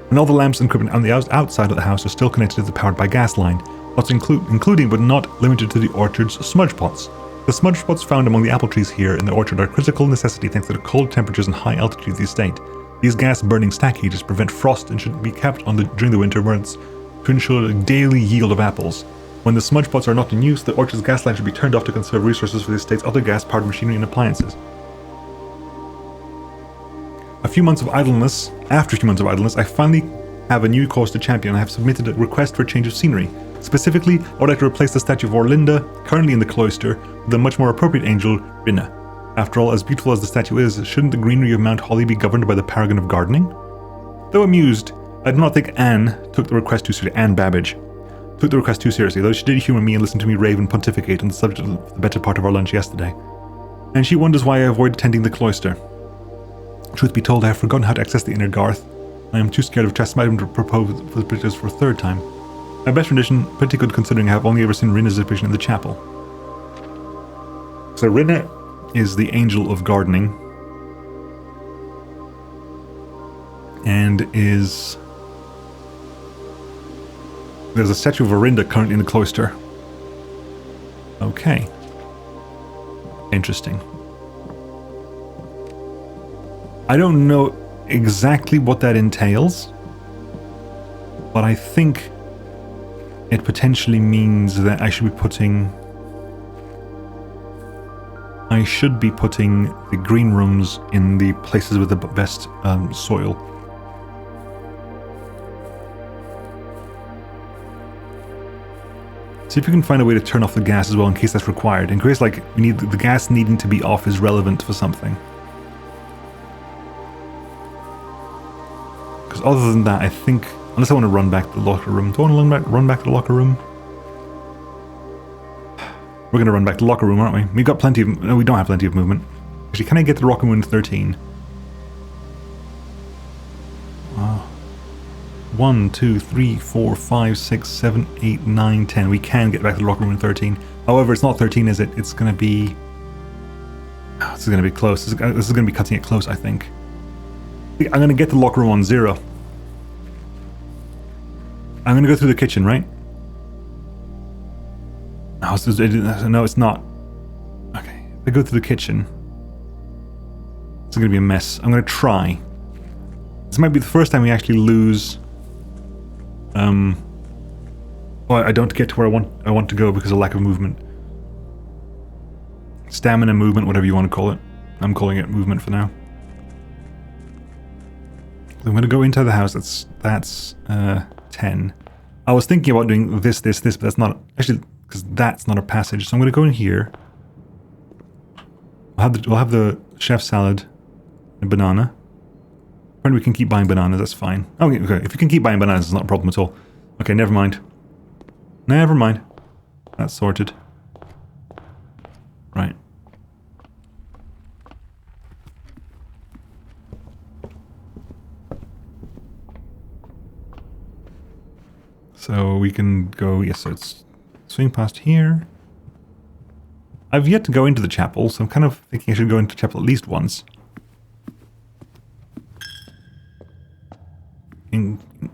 and all the lamps and equipment on the outside of the house are still connected to the powered by gas line, including but not limited to the orchard's smudge pots. The smudge spots found among the apple trees here in the orchard are a critical necessity thanks to the cold temperatures and high altitude of the estate. These gas-burning stack heaters prevent frost and should be kept on during the winter months to ensure a daily yield of apples. When the smudge pots are not in use, the orchard's gas line should be turned off to conserve resources for the estate's other gas-powered machinery and appliances. After a few months of idleness, I finally have a new cause to champion. I have submitted a request for a change of scenery. Specifically, I would like to replace the statue of Orlinda, currently in the cloister, with a much more appropriate angel, Rinna. After all, as beautiful as the statue is, shouldn't the greenery of Mount Holly be governed by the paragon of gardening? Though amused, I do not think Anne took the request too seriously. Anne Babbage took the request too seriously, though she did humour me and listen to me rave and pontificate on the subject of the better part of our lunch yesterday. And she wonders why I avoid attending the cloister. Truth be told, I have forgotten how to access the inner garth. I am too scared of chastising to propose for the British for a 3rd time. My best rendition, pretty good considering I have only ever seen Rinna's depiction in the chapel. So Rinna is the angel of gardening, and there's a statue of Orinda currently in the cloister. Okay. Interesting. I don't know exactly what that entails, but I think it potentially means that I should be putting the green rooms in the places with the best soil. See if you can find a way to turn off the gas as well in case that's required. In case like we need the gas needing to be off is relevant for something. Because other than that, I think unless I want to run back to the locker room. Do I want to run back to the locker room? We're going to run back to the locker room, aren't we? We've got plenty of... No, we don't have plenty of movement. Actually, can I get to the locker room in 13? 1, 2, 3, 4, 5, 6, 7, 8, 9, 10. We can get back to the locker room in 13. However, it's not 13, is it? It's going to be... Oh, this is going to be close. This is going to be cutting it close, I think. I'm going to get the locker room on 0. I'm going to go through the kitchen, right? No, it's not. Okay, if I go through the kitchen, it's going to be a mess. I'm going to try. This might be the first time we actually lose... Well, I don't get to where I want to go because of lack of movement. Stamina, movement, whatever you want to call it. I'm calling it movement for now. I'm going to go into the house. That's 10. I was thinking about doing this, but that's not... Actually, because that's not a passage. So I'm going to go in here. We'll have the chef salad and banana. Apparently we can keep buying bananas, that's fine. Okay, if you can keep buying bananas, it's not a problem at all. Okay, never mind. Never mind. That's sorted. Right. So we can go, yes, so it's swing past here. I've yet to go into the chapel, so I'm kind of thinking I should go into the chapel at least once.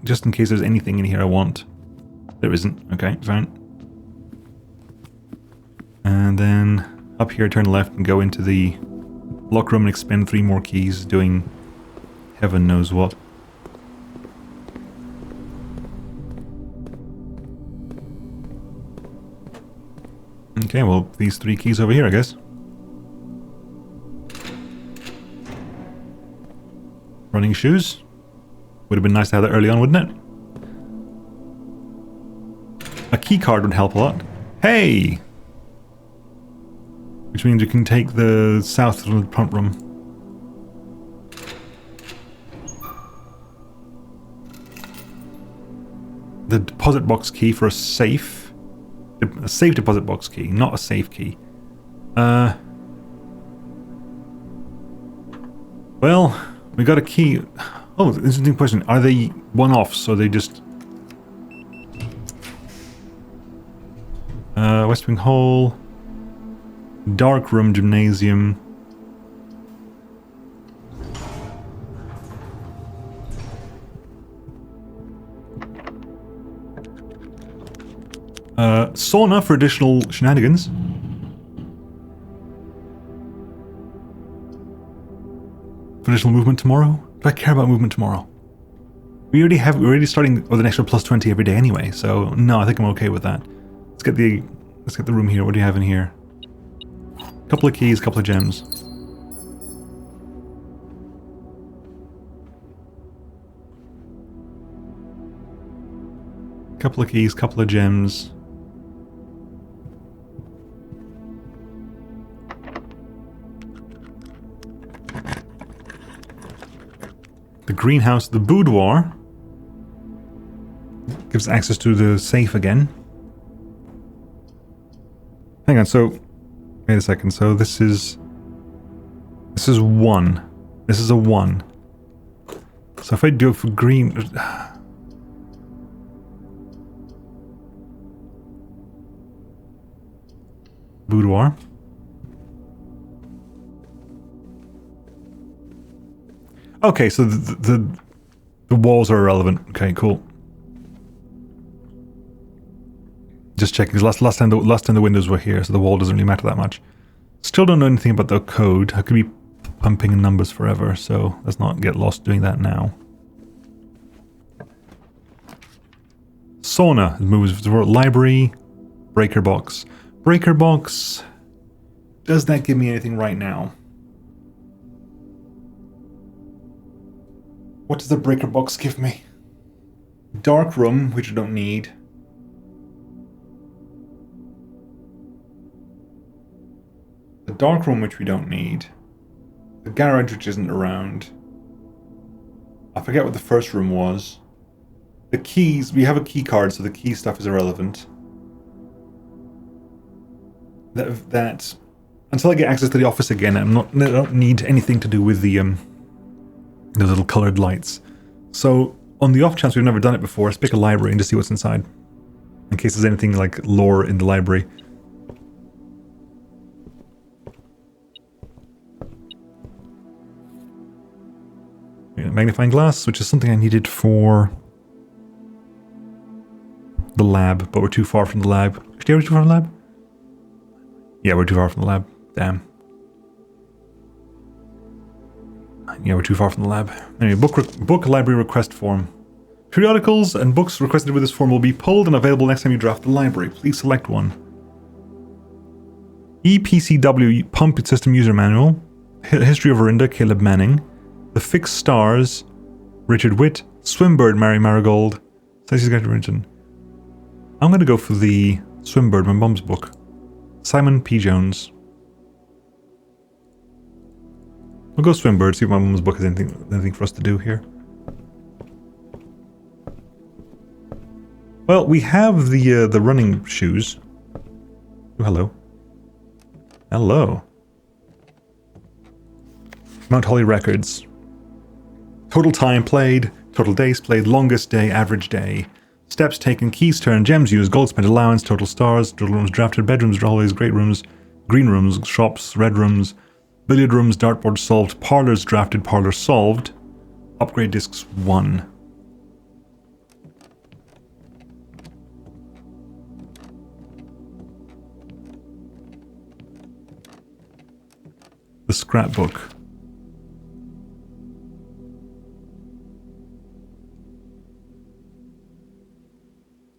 Just in case there's anything in here I want. There isn't. Okay, fine. And then up here, turn left and go into the locker room and expend 3 more keys doing heaven knows what. Okay, well, these 3 keys over here, I guess. Running shoes. Would have been nice to have that early on, wouldn't it? A key card would help a lot. Hey! Which means you can take the south from the pump room. The deposit box key for a safe. A safe deposit box key, not a safe key. Well, we got a key. Oh, interesting question. Are they one-offs, or are they just... West Wing Hall. Dark Room Gymnasium. Sauna for additional shenanigans. For additional movement tomorrow? Do I care about movement tomorrow? We're already starting with an extra plus 20 every day anyway, so no, I think I'm okay with that. Let's get the room here. What do you have in here? Couple of keys, couple of gems. Couple of keys, couple of gems. The greenhouse, the boudoir. Gives access to the safe again. Hang on, so... Wait a second, so this is 1. This is a 1. So if I do it for green... Boudoir. Okay, so the walls are irrelevant. Okay, cool. Just checking, because last time the windows were here, so the wall doesn't really matter that much. Still don't know anything about the code. I could be pumping numbers forever, so let's not get lost doing that now. Sauna moves to the library. Breaker box. Breaker box. Does that give me anything right now? What does the breaker box give me? Dark room, which I don't need. The dark room, which we don't need. The garage, which isn't around. I forget what the first room was. The keys, we have a key card, so the key stuff is irrelevant. That until I get access to the office again, I don't need anything to do with the little coloured lights. So, on the off chance we've never done it before, let's pick a library and just see what's inside. In case there's anything like lore in the library. Magnifying glass, which is something I needed for the lab, but we're too far from the lab. Actually, are we too far from the lab? Yeah, we're too far from the lab. Damn. Yeah, we're too far from the lab. Anyway, book library request form. Periodicals and books requested with this form will be pulled and available next time you draft the library. Please select one. EPCW Pump System User Manual. History of Orinda, Caleb Manning. The Fixed Stars, Richard Witt. Swimbird, Mary Marigold. Stacey's Guide to Religion. I'm going to go for the Swimbird, my mom's book. Simon P. Jones. We'll go Swimbird, see if my mom's book has anything for us to do here. Well, we have the running shoes. Oh, hello. Hello. Mount Holly records. Total time played, total days played, longest day, average day. Steps taken, keys turned, gems used, gold spent, allowance, total stars, total rooms drafted, bedrooms, hallways, great rooms, green rooms, shops, red rooms, billiard rooms, dartboard solved, parlors drafted, parlor solved. Upgrade discs 1. The scrapbook.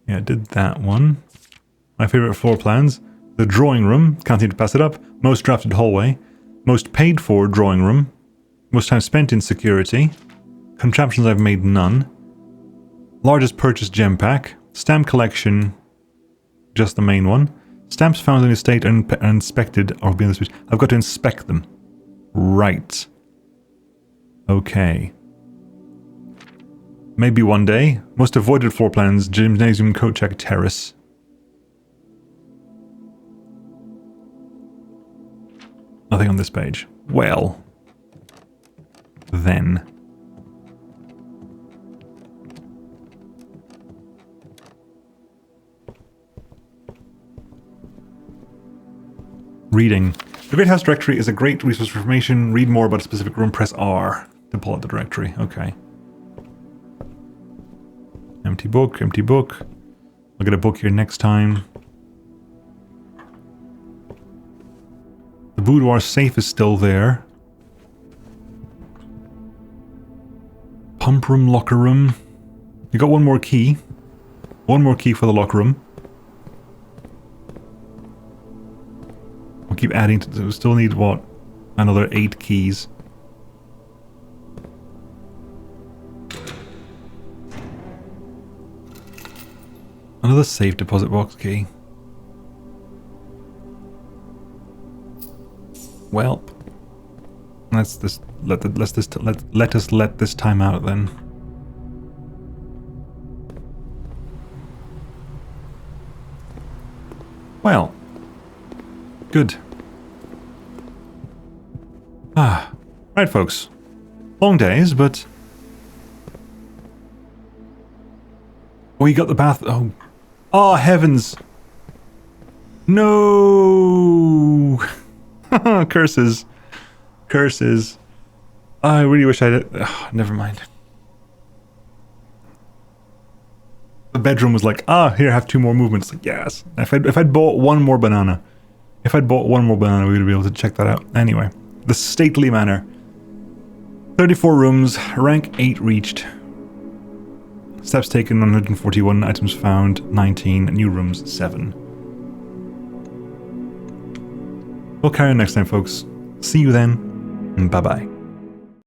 Yeah, I did that one. My favorite floor plans. The drawing room. Can't seem to pass it up. Most drafted hallway. Most paid for drawing room. Most time spent in security. Contraptions I've made none. Largest purchased gem pack. Stamp collection. Just the main one. Stamps found in estate and inspected or beyond the speech. I've got to inspect them. Right. Okay. Maybe one day. Most avoided floor plans. Gymnasium, coat check, terrace. Nothing on this page. Well. Then. Reading. The Great House Directory is a great resource for information. Read more about a specific room. Press R to pull out the directory. Okay. Empty book, empty book. I'll get a book here next time. The boudoir safe is still there. Pump room, locker room. You got one more key. One more key for the locker room. We'll keep adding to... We still need, what? Another 8 keys. Another safe deposit box key. Well, let us let this time out then. Well, good. Right, folks. Long days, but oh, you got the bath. Oh, heavens! No! Curses. Curses. I really wish I did. Never mind. The bedroom was like, here, have 2 more movements. Like, yes. If I'd bought one more banana. If I'd bought one more banana, we would be able to check that out. Anyway. The stately manor. 34 rooms. Rank 8 reached. Steps taken 141. Items found 19. New rooms 7. We'll carry on next time, folks. See you then. Bye-bye.